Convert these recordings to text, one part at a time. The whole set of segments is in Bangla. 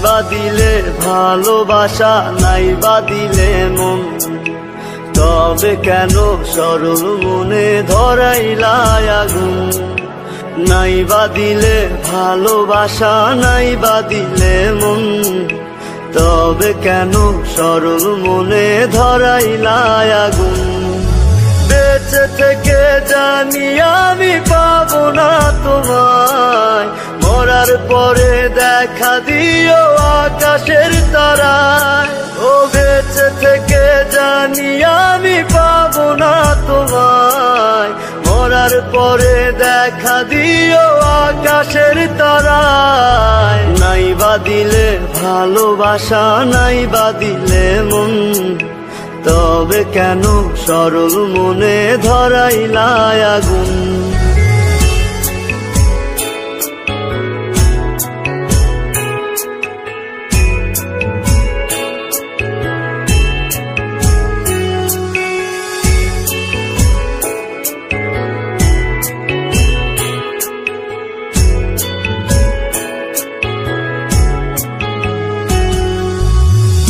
বা দিলে ভালোবাসা, নাই বা দিলে মন, তবে কেন সরল মনে ধরাইলা আগুন। নাই বা দিলে ভালোবাসা, নাই বা দিলে মন, তবে কেন সরল মনে ধরাইলা আগুন। বেঁচে থেকে জানি আমি পাবো না তোমায়, মরার পরে দেখা দিও আকাশের তারায়। ও বেঁচে থেকে জানি আমি পাবো না তোমায়, মরার পরে দেখা দিও আকাশের তারায়। নাই বা দিলে ভালোবাসা, নাই বা দিলে মন, তবে কেন সরল মনে ধরাইলা আগুন।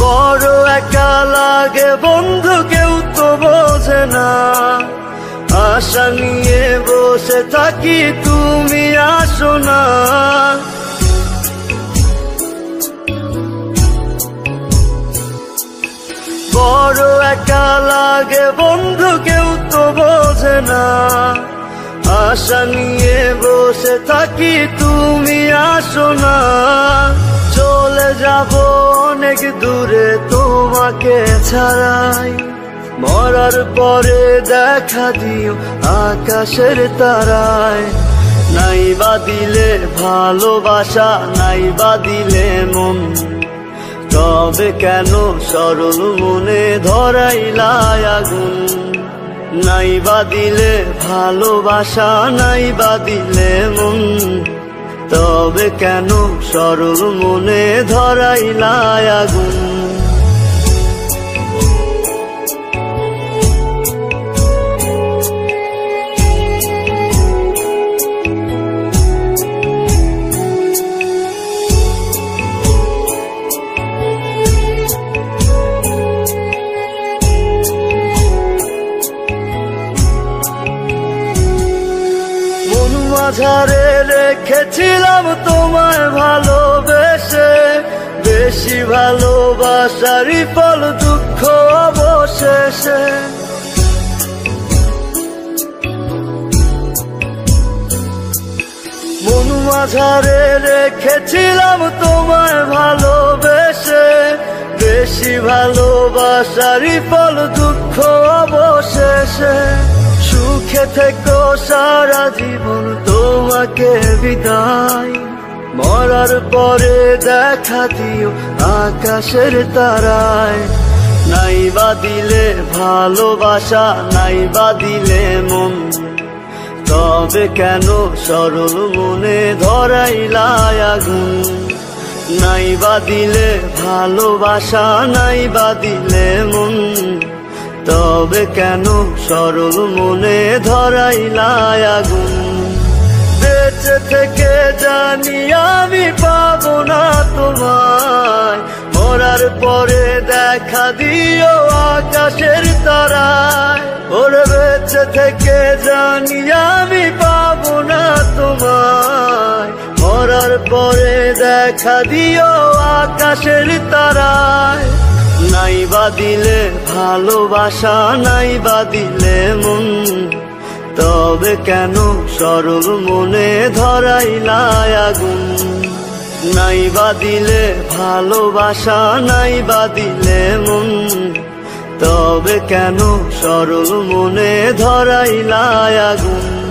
বড় একা লাগে বন্ধু, কেউ তো বোঝে না। আশা নিয়ে বসে থাকি, তুমি আসো না। বড় একা লাগে বন্ধু, কেউ তো বোঝে না। আশা নিয়ে বসে থাকি, তুমি আসো না। চলে যাব অনেক দূরে তোমাকে ছাড়াই, মরার পরে দেখা দিও আকাশের তারায়। নাই বা দিলে ভালোবাসা, নাই বা দিলে মন, তবে কেন সরল মনে ধরাইলা আগুন। নাই বা দিলে ভালোবাসা, নাই বা দিলে মন, তবে কেন সরল মনে ধরাইলা আগুন। মাঝারে রেখেছিলাম তোমায় ভালোবেসে, বেশি ভালোবাসারই ফল দুঃখ অবশেষে। মন মাঝারে রেখেছিলাম তোমায় ভালোবেসে, বেশি ভালোবাসারই ফল দুঃখ অবশেষে। সুখে থেকো সারা জীবন, তোমাকে বিদায়, মরার পরে দেখা দিও আকাশের তারায়। নাই বা দিলে ভালোবাসা, নাই বা দিলে মন, তবে কেন সরল মনে ধরাইলা আগুন। নাই বা দিলে ভালোবাসা, নাই বা দিলে মন, তবে কেন সরল মনে ধরাইলা আগুন। বেঁচে থেকে জানি আমি পাবো না তোমায়, মরার পরে দেখা দিও আকাশের তারায়। ওরে বেঁচে থেকে জানি আমি পাবো না তোমায়, মরার পরে দেখা দিও আকাশের তারায়। নাই বা দিলে ভালোবাসা, নাই বা দিলে মন, তবে কেন সরল মনে ধরাইলা আগুন। নাই বা দিলে ভালোবাসা, নাই বা দিলে মন, তবে কেন সরল মনে ধরাইলা আগুন।